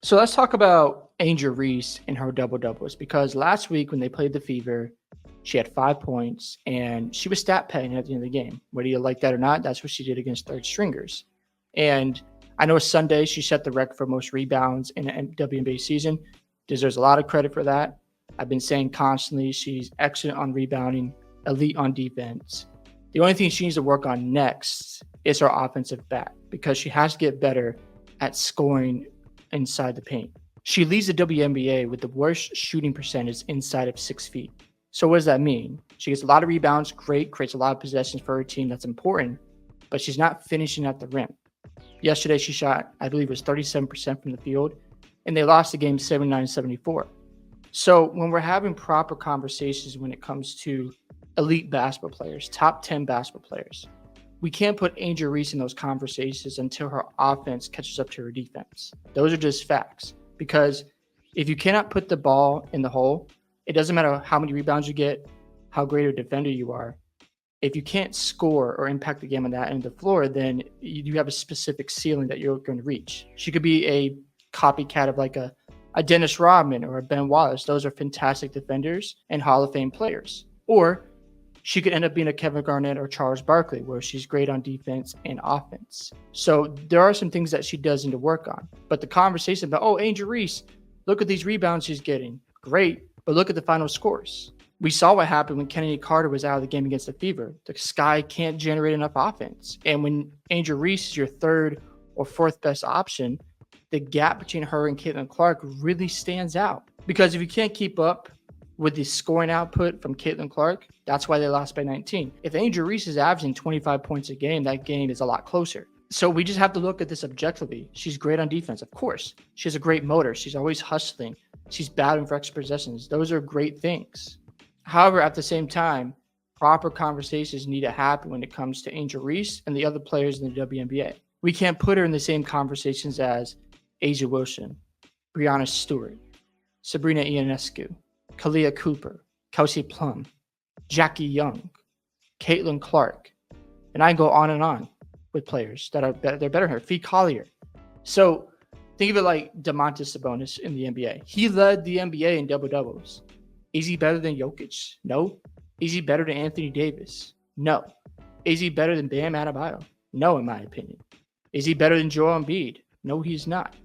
So let's talk about Angel Reese and her double doubles because last week when they played the Fever, she had 5 points and she was stat padding at the end of the game. Whether you like that or not, that's what she did against third stringers. And I know Sunday she set the record for most rebounds in a WNBA season. Deserves a lot of credit for that. I've been saying constantly she's excellent on rebounding, elite on defense. The only thing she needs to work on next is her offensive back because she has to get better at scoring inside the paint. She leads the WNBA with the worst shooting percentage inside of 6 feet. So what does that mean? She gets a lot of rebounds, great, creates a lot of possessions for her team. That's important, but she's not finishing at the rim. Yesterday, she shot, I believe it was 37% from the field, and they lost the game 79-74. So when we're having proper conversations when it comes to elite basketball players, top 10 basketball players, we can't put Angel Reese in those conversations until her offense catches up to her defense. Those are just facts. Because if you cannot put the ball in the hole, it doesn't matter how many rebounds you get, how great a defender you are. If you can't score or impact the game on that end of the floor, then you have a specific ceiling that you're going to reach. She could be a copycat of like a Dennis Rodman or a Ben Wallace. Those are fantastic defenders and Hall of Fame players. Or she could end up being a Kevin Garnett or Charles Barkley, where she's great on defense and offense. So there are some things that she does need to work on. But the conversation about, oh, Angel Reese, look at these rebounds she's getting. Great, but look at the final scores. We saw what happened when Kennedy Carter was out of the game against the Fever. The Sky can't generate enough offense. And when Angel Reese is your third or fourth best option, the gap between her and Caitlin Clark really stands out. Because if you can't keep up with the scoring output from Caitlin Clark, that's why they lost by 19. If Angel Reese is averaging 25 points a game, that game is a lot closer. So we just have to look at this objectively. She's great on defense, of course. She has a great motor. She's always hustling. She's battling for extra possessions. Those are great things. However, at the same time, proper conversations need to happen when it comes to Angel Reese and the other players in the WNBA. We can't put her in the same conversations as A'ja Wilson, Breanna Stewart, Sabrina Ionescu, Kalia Cooper, Kelsey Plum, Jackie Young, Caitlin Clark, and I go on and on with players that are better. They're better than her. Fee Collier. So think of it like Domantas Sabonis in the NBA. He led the NBA in double doubles. Is he better than Jokic? No. Is he better than Anthony Davis? No. Is he better than Bam Adebayo? No, in my opinion. Is he better than Joel Embiid? No, he's not.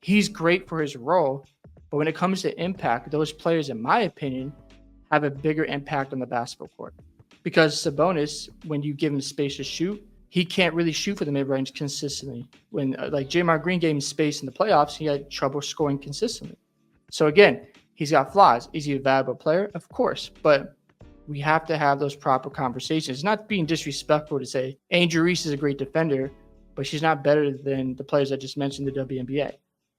He's great for his role, but when it comes to impact, those players, in my opinion, have a bigger impact on the basketball court. Because Sabonis, when you give him space to shoot, he can't really shoot for the mid-range consistently. When like Draymond Green gave him space in the playoffs, he had trouble scoring consistently. So again, he's got flaws. Is he a valuable player? Of course, but we have to have those proper conversations. It's not being disrespectful to say Angel Reese is a great defender, but she's not better than the players I just mentioned in the WNBA.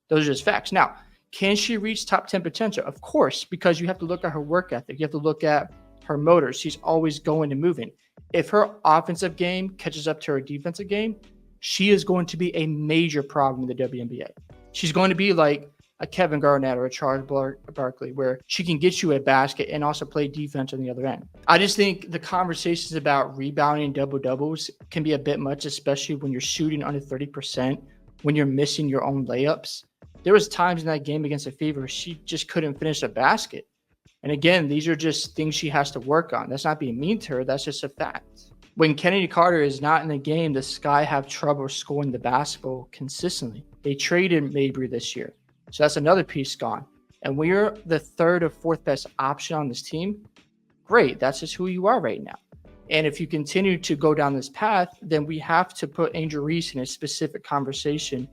Those are just facts. Now, can she reach top 10 potential? Of course, because you have to look at her work ethic. You have to look at her motor. She's always going and moving. If her offensive game catches up to her defensive game, she is going to be a major problem in the WNBA. She's going to be like a Kevin Garnett or a Charles Barkley, where she can get you a basket and also play defense on the other end. I just think the conversations about rebounding and double-doubles can be a bit much, especially when you're shooting under 30%, when you're missing your own layups. There was times in that game against the Fever, she just couldn't finish a basket. And again, these are just things she has to work on. That's not being mean to her. That's just a fact. When Kennedy Carter is not in the game, the Sky have trouble scoring the basketball consistently. They traded Mabry this year. So that's another piece gone. And when you're the third or fourth best option on this team, great. That's just who you are right now. And if you continue to go down this path, then we have to put Angel Reese in a specific conversation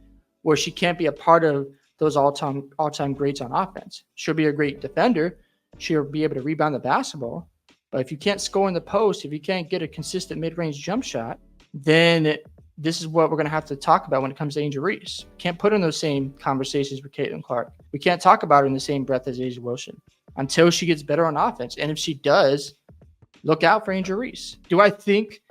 where she can't be a part of those all-time greats on offense. She'll be a great defender. She'll be able to rebound the basketball. But if you can't score in the post, if you can't get a consistent mid-range jump shot, then this is what we're going to have to talk about when it comes to Angel Reese. Can't put her in those same conversations with Caitlin Clark. We can't talk about her in the same breath as A'ja Wilson until she gets better on offense. And if she does, look out for Angel Reese. Do I think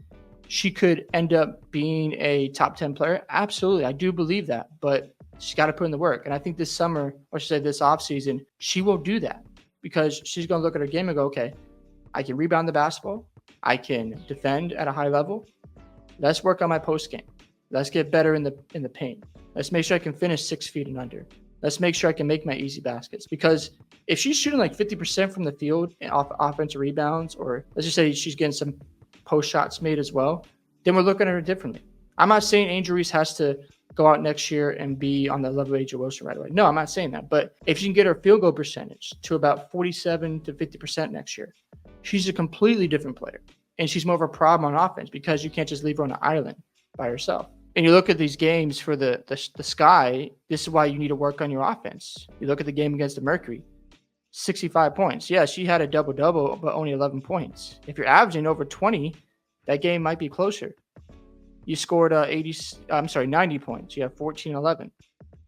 she could end up being a top 10 player? Absolutely. I do believe that. But she's got to put in the work. And I think this summer, or should I say this offseason, she will do that because she's going to look at her game and go, okay, I can rebound the basketball. I can defend at a high level. Let's work on my post game. Let's get better in the paint. Let's make sure I can finish 6 feet and under. Let's make sure I can make my easy baskets. Because if she's shooting like 50% from the field and off offensive rebounds, or let's just say she's getting some post shots made as well, then we're looking at her differently. I'm not saying Angel Reese has to go out next year and be on the level of Angel Wilson right away. No, I'm not saying that. But if she can get her field goal percentage to about 47 to 50% next year, she's a completely different player. And she's more of a problem on offense because you can't just leave her on an island by herself. And you look at these games for the Sky, this is why you need to work on your offense. You look at the game against the Mercury, 65 points. Yeah, she had a double-double, but only 11 points. If you're averaging over 20, that game might be closer. You scored 90 points. You have 14-11.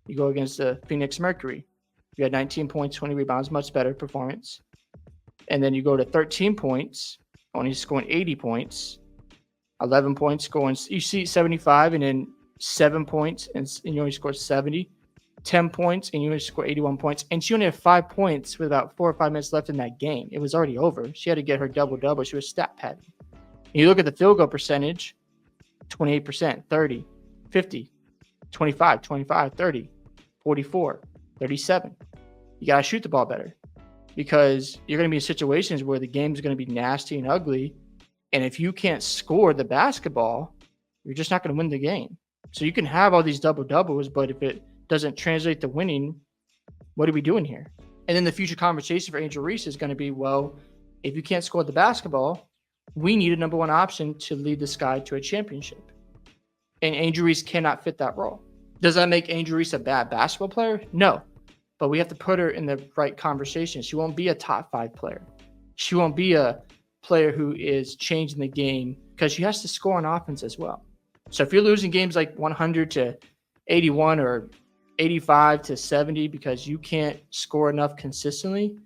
You go against the Phoenix Mercury. You had 19 points, 20 rebounds, much better performance. And then you go to 13 points, only scoring 80 points. 11 points scoring, you see 75, and then 7 points, and you only scored 70. 10 points, and you only scored 81 points. And she only had 5 points with about 4 or 5 minutes left in that game. It was already over. She had to get her double-double. She was stat padding. You look at the field goal percentage, 28%, 30, 50, 25, 25, 30, 44, 37. You got to shoot the ball better because you're going to be in situations where the game is going to be nasty and ugly. And if you can't score the basketball, you're just not going to win the game. So you can have all these double-doubles, but if it doesn't translate to winning, what are we doing here? And then the future conversation for Angel Reese is going to be, well, if you can't score the basketball, we need a number one option to lead the Sky to a championship. And Angel Reese cannot fit that role. Does that make Angel Reese a bad basketball player? No. But we have to put her in the right conversation. She won't be a top 5 player. She won't be a player who is changing the game because she has to score on offense as well. So if you're losing games like 100 to 81 or 85 to 70 because you can't score enough consistently,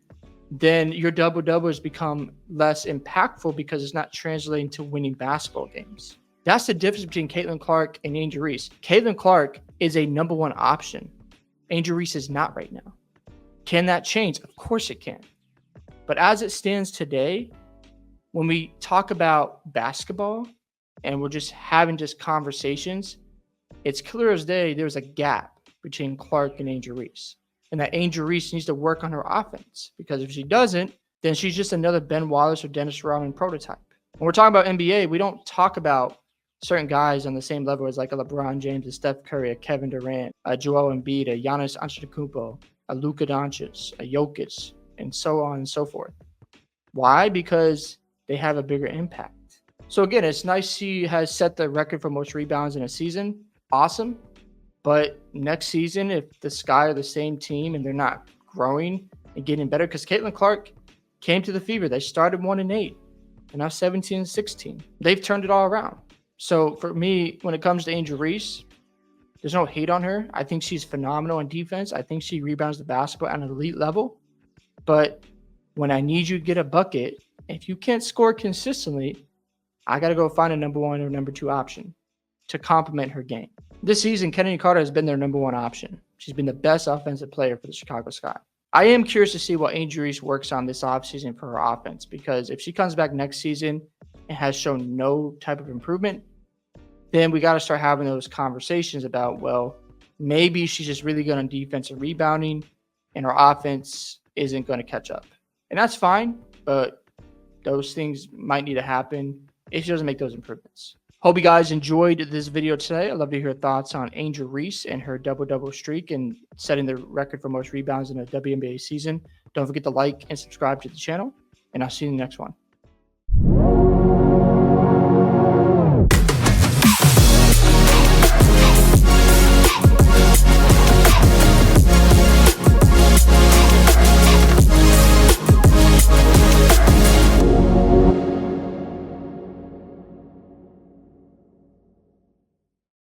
then your double-double has become less impactful because it's not translating to winning basketball games. That's the difference between Caitlin Clark and Angel Reese. Caitlin Clark is a number one option. Angel Reese is not right now. Can that change? Of course it can. But as it stands today, when we talk about basketball and we're just having conversations, it's clear as day there's a gap between Clark and Angel Reese. And that Angel Reese needs to work on her offense because if she doesn't, then she's just another Ben Wallace or Dennis Rodman prototype. When we're talking about NBA, we don't talk about certain guys on the same level as like a LeBron James, a Steph Curry, a Kevin Durant, a Joel Embiid, a Giannis Antetokounmpo, a Luka Doncic, a Jokic, and so on and so forth. Why? Because they have a bigger impact. So again, it's nice she has set the record for most rebounds in a season. Awesome. But next season, if the Sky are the same team and they're not growing and getting better, because Caitlin Clark came to the Fever. They started 1-8 and now 17-16. They've turned it all around. So for me, when it comes to Angel Reese, there's no hate on her. I think she's phenomenal on defense. I think she rebounds the basketball at an elite level. But when I need you to get a bucket, if you can't score consistently, I got to go find a number one or number two option to complement her game. This season, Kennedy Carter has been their number one option. She's been the best offensive player for the Chicago Sky. I am curious to see what Angel Reese works on this offseason for her offense, because if she comes back next season and has shown no type of improvement, then we got to start having those conversations about, well, maybe she's just really good on defense and rebounding and her offense isn't going to catch up. And that's fine, but those things might need to happen if she doesn't make those improvements. Hope you guys enjoyed this video today. I'd love to hear your thoughts on Angel Reese and her double-double streak and setting the record for most rebounds in a WNBA season. Don't forget to like and subscribe to the channel, and I'll see you in the next one.